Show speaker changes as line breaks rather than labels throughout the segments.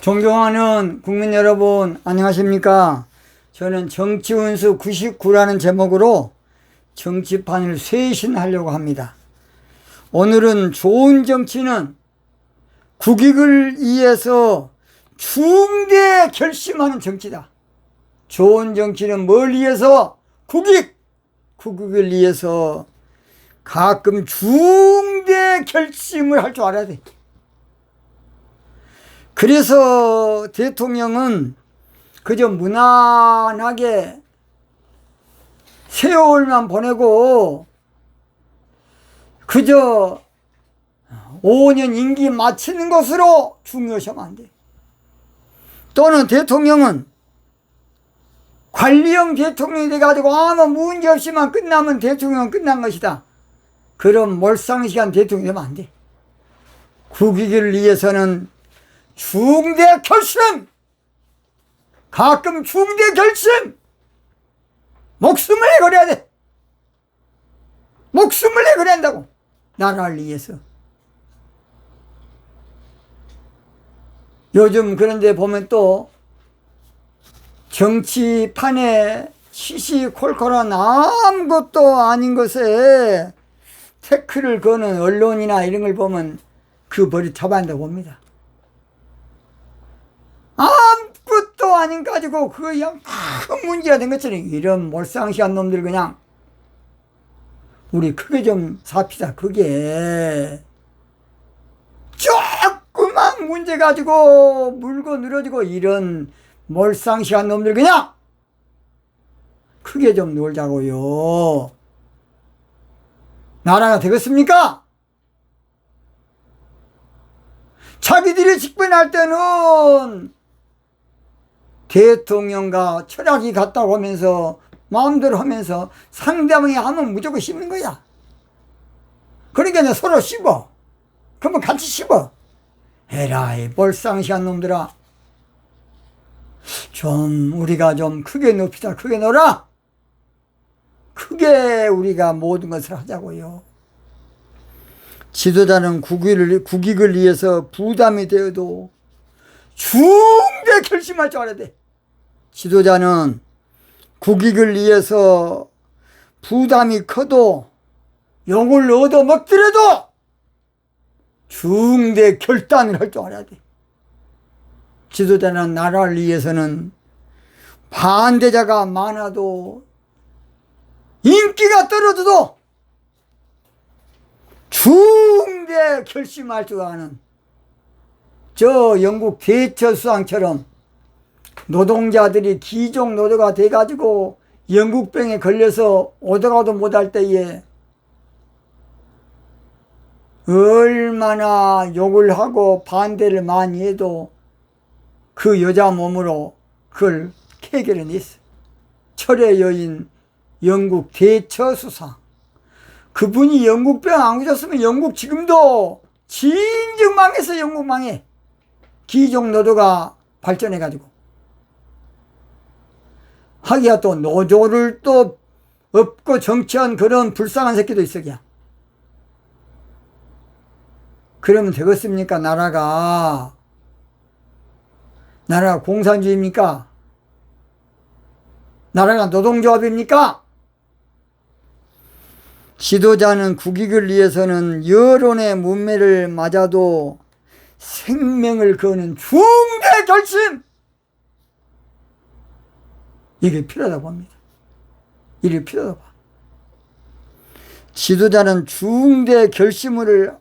존경하는 국민 여러분, 안녕하십니까? 저는 정치운수 99라는 제목으로 정치판을 쇄신하려고 합니다. 오늘은 좋은 정치는 국익을 위해서 중대 결심하는 정치다. 좋은 정치는 뭘 위해서? 국익을 위해서 가끔 중대 결심을 할 줄 알아야 돼. 그래서 대통령은 그저 무난하게 세월만 보내고 그저 5년 임기 마치는 것으로 중요시하면 안 돼. 또는 대통령은 관리형 대통령이 돼가지고 아무 문제 없이만 끝나면 대통령은 끝난 것이다. 그럼 몰상식한 대통령이 되면 안 돼. 국익을 위해서는 중대 결심! 가끔 중대 결심! 목숨을 내걸어야 돼. 목숨을 내걸어야 한다고. 나라를 위해서. 요즘 그런데 보면 또 정치판에 시시콜콜한 아무것도 아닌 것에 태클을 거는 언론이나 이런 걸 보면 그 벌이 잡아야 한다고 봅니다. 아무것도 아닌 가지고 그거 그냥 큰 문제가 된 것처럼 이런 몰상식한 놈들 그냥 우리 크게 좀 삽시다. 그게 조그만 문제 가지고 물고 늘어지고 이런 몰상식한 놈들 그냥 크게 좀 놀자고요. 나라가 되겠습니까? 자기들이 집권할 때는 대통령과 철학이 같다고 하면서 마음대로 하면서 상대방이 하면 무조건 씹는 거야. 그러니까 서로 씹어. 그러면 같이 씹어. 에라이 몰상식한 놈들아, 좀 우리가 좀 크게 놉시다. 크게 놀아. 크게 우리가 모든 것을 하자고요. 지도자는 국익을 위해서 부담이 되어도 중대 결심할 줄 알아야 돼. 지도자는 국익을 위해서 부담이 커도 욕을 얻어먹더라도 중대 결단을 할 줄 알아야 돼. 지도자는 나라를 위해서는 반대자가 많아도 인기가 떨어져도 중대 결심할 줄 아는 저 영국 대처 수상처럼 노동자들이 기종 노조가 돼가지고 영국병에 걸려서 오도가도 못할 때에 얼마나 욕을 하고 반대를 많이 해도 그 여자 몸으로 그걸 해결해냈어. 철의 여인 영국 대처 수상. 그분이 영국병 안 고쳤으면 영국 지금도 진즉 망했어. 영국 망해. 기종 노조가 발전해가지고. 하기야 또 노조를 또 없고 정치한 그런 불쌍한 새끼도 있어. 그냥. 그러면 되겠습니까? 나라가 공산주의입니까? 나라가 노동조합입니까? 지도자는 국익을 위해서는 여론의 문매를 맞아도 생명을 거는 중대 결심! 이게 필요하다고 봅니다. 이게 필요하다고 봐. 지도자는 중대 결심을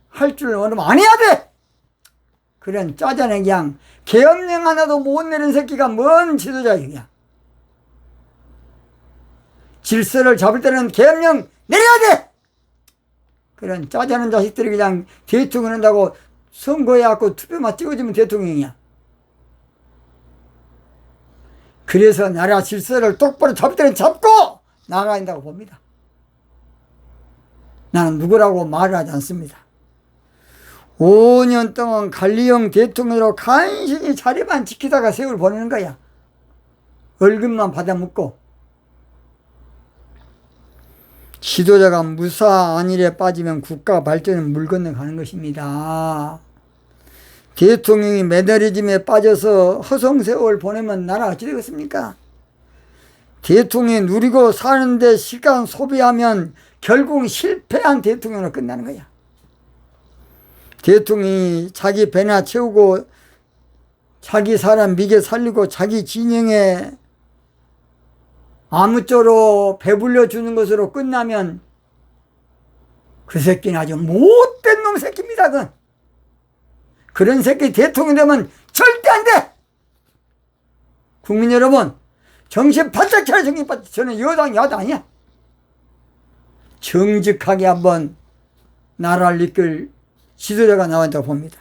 할 줄 모르면 안 해야 돼! 그런 짜잔해 그냥 계엄령 하나도 못 내는 새끼가 뭔 지도자야 그냥. 질서를 잡을 때는 계엄령 내려야 돼! 그런 짜잔한 자식들이 그냥 대통령 한다고 선거해갖고 투표만 찍어주면 대통령이야. 그래서 나라 질서를 똑바로 잡을 때는 잡고 나가야 한다고 봅니다. 나는 누구라고 말을 하지 않습니다. 5년 동안 관리형 대통령으로 간신히 자리만 지키다가 세월 보내는 거야. 월급만 받아먹고. 지도자가 무사 안일에 빠지면 국가 발전은 물 건너가는 것입니다. 대통령이 매너리즘에 빠져서 허송세월 보내면 나라 어찌 되겠습니까? 대통령이 누리고 사는데 시간 소비하면 결국 실패한 대통령으로 끝나는 거야. 대통령이 자기 배나 채우고 자기 사람 미개 살리고 자기 진영에 아무쪼록 배불려 주는 것으로 끝나면 그 새끼는 아주 못된 놈 새끼입니다. 그런 새끼 대통령 되면 절대 안 돼. 국민 여러분, 정신 바짝 차려. 정신 바짝. 저는 여당 야당 아니야. 정직하게 한번 나라를 이끌 지도자가 나온다고 봅니다.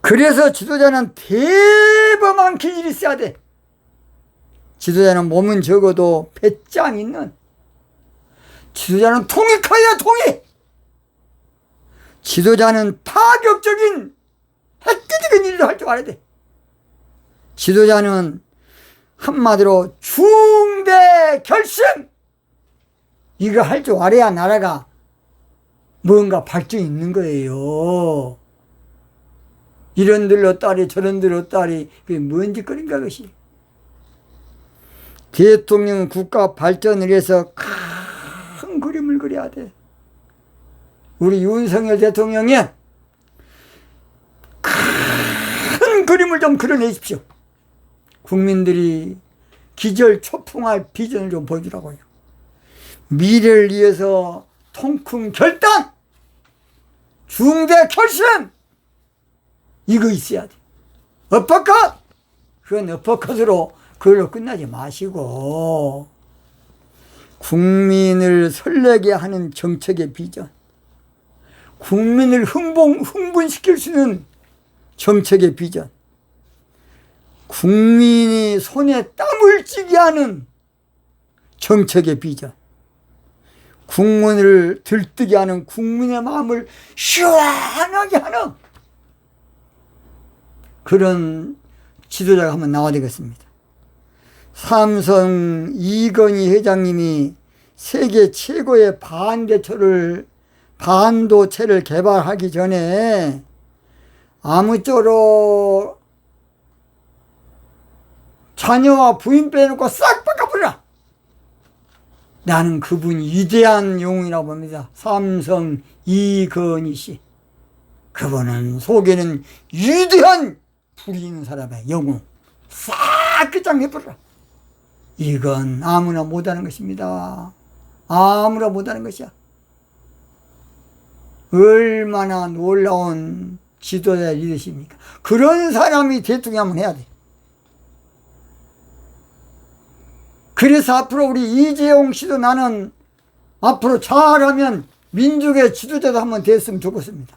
그래서 지도자는 대범한 기질이 있어야 돼. 지도자는 몸은 적어도 배짱 있는, 지도자는 통이 커야 통이. 지도자는 파격적인 획기적인 일을 할 줄 알아야 돼. 지도자는 한마디로 중대 결심, 이거 할 줄 알아야 나라가 뭔가 발전이 있는 거예요. 이런 들로 딸이 저런 들로 딸이 그게 뭔 짓거리인가. 그것이 대통령은 국가 발전을 위해서 큰 그림을 그려야 돼. 우리 윤석열 대통령이 큰 그림을 좀 그려내십시오. 국민들이 기절초풍할 비전을 좀 보여주라고요. 미래를 위해서 통큰 결단, 중대 결심, 이거 있어야 돼. 어퍼컷! 그건 어퍼컷으로 그걸로 끝나지 마시고 국민을 설레게 하는 정책의 비전, 국민을 흥분시킬 수 있는 정책의 비전, 국민이 손에 땀을 찌게 하는 정책의 비전, 국민을 들뜨게 하는, 국민의 마음을 시원하게 하는 그런 지도자가 한번 나와야 되겠습니다. 삼성 이건희 회장님이 세계 최고의 반도체를 개발하기 전에 아무쪼록 자녀와 부인 빼놓고 싹 바꿔버려라. 나는 그분이 위대한 영웅이라고 봅니다. 삼성 이건희 씨. 그분은 속에는 위대한 불이 있는 사람의 영웅. 싹 끝장내버려라. 이건 아무나 못하는 것입니다. 아무나 못하는 것이야. 얼마나 놀라운 지도자의 리더십입니까? 그런 사람이 대통령 한번 해야 돼. 그래서 앞으로 우리 이재용 씨도 나는 앞으로 잘하면 민족의 지도자도 한번 됐으면 좋겠습니다.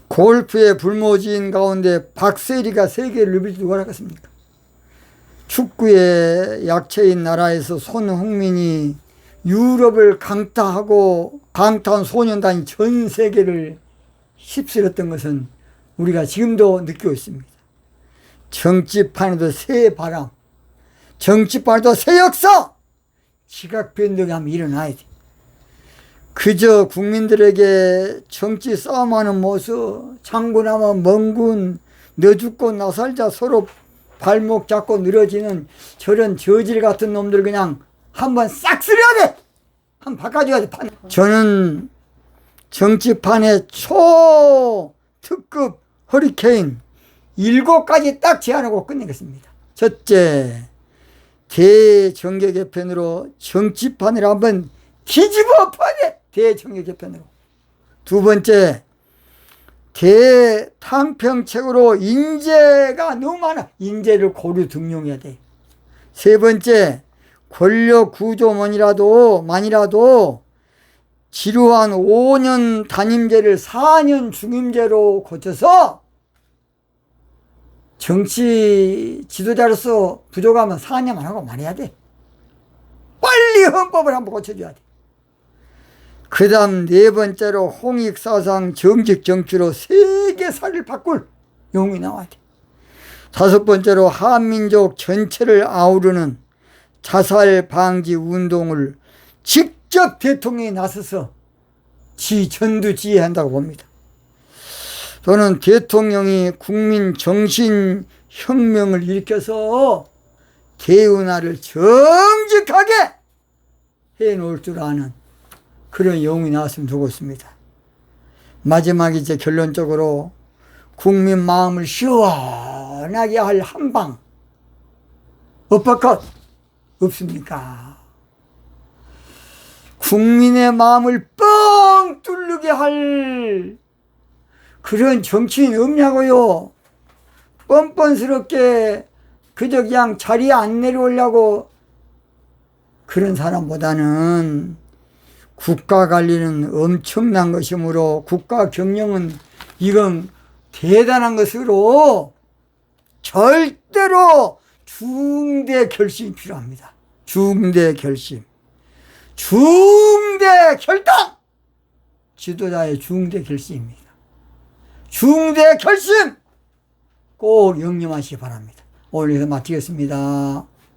골프의 불모지인 가운데 박세리가 세계를 누빌 줄 알았겠습니까? 축구의 약체인 나라에서 손흥민이 유럽을 강타한 소년단이 전 세계를 휩쓸었던 것은 우리가 지금도 느끼고 있습니다. 정치판에도 새 바람, 정치판에도 새 역사, 지각 변동이 한번 일어나야 돼. 그저 국민들에게 정치 싸움하는 모습, 장군하면 멍군, 너 죽고 나 살자 서로 발목 잡고 늘어지는 저런 저질 같은 놈들 그냥 한번 싹 쓸어야 돼. 한번 바꿔줘야 돼. 저는 정치판의 초특급 허리케인 7가지 딱 제안하고 끝내겠습니다. 첫째, 대정계 개편으로 정치판을 한번 뒤집어 엎어야 돼. 대정계 개편으로. 두 번째, 대탕평책으로 인재가 너무 많아. 인재를 고루 등용해야 돼. 세 번째, 권력 구조만이라도 지루한 5년 단임제를 4년 중임제로 고쳐서 정치 지도자로서 부족하면 4년만 하고 말해야 돼. 빨리 헌법을 한번 고쳐줘야 돼. 그 다음 네 번째로 홍익사상 정직 정치로 세계사를 바꿀 용이 나와야 돼. 다섯 번째로 한민족 전체를 아우르는 자살 방지 운동을 직접 대통령이 나서서 전두지휘한다고 봅니다. 또는 대통령이 국민 정신혁명을 일으켜서 대운하를 정직하게 해놓을 줄 아는 그런 영웅이 나왔으면 좋겠습니다. 마지막 이제 결론적으로 국민 마음을 시원하게 할 한방 엇박컷 없습니까? 국민의 마음을 뻥 뚫리게 할 그런 정치인 없냐고요. 뻔뻔스럽게 그저 그냥 자리에 안 내려오려고 그런 사람보다는 국가 관리는 엄청난 것이므로 국가 경영은 이건 대단한 것으로 절대로 중대 결심이 필요합니다. 중대 결심. 중대 결단! 지도자의 중대 결심입니다. 중대 결심! 꼭 영념하시기 바랍니다. 오늘 여기서 마치겠습니다.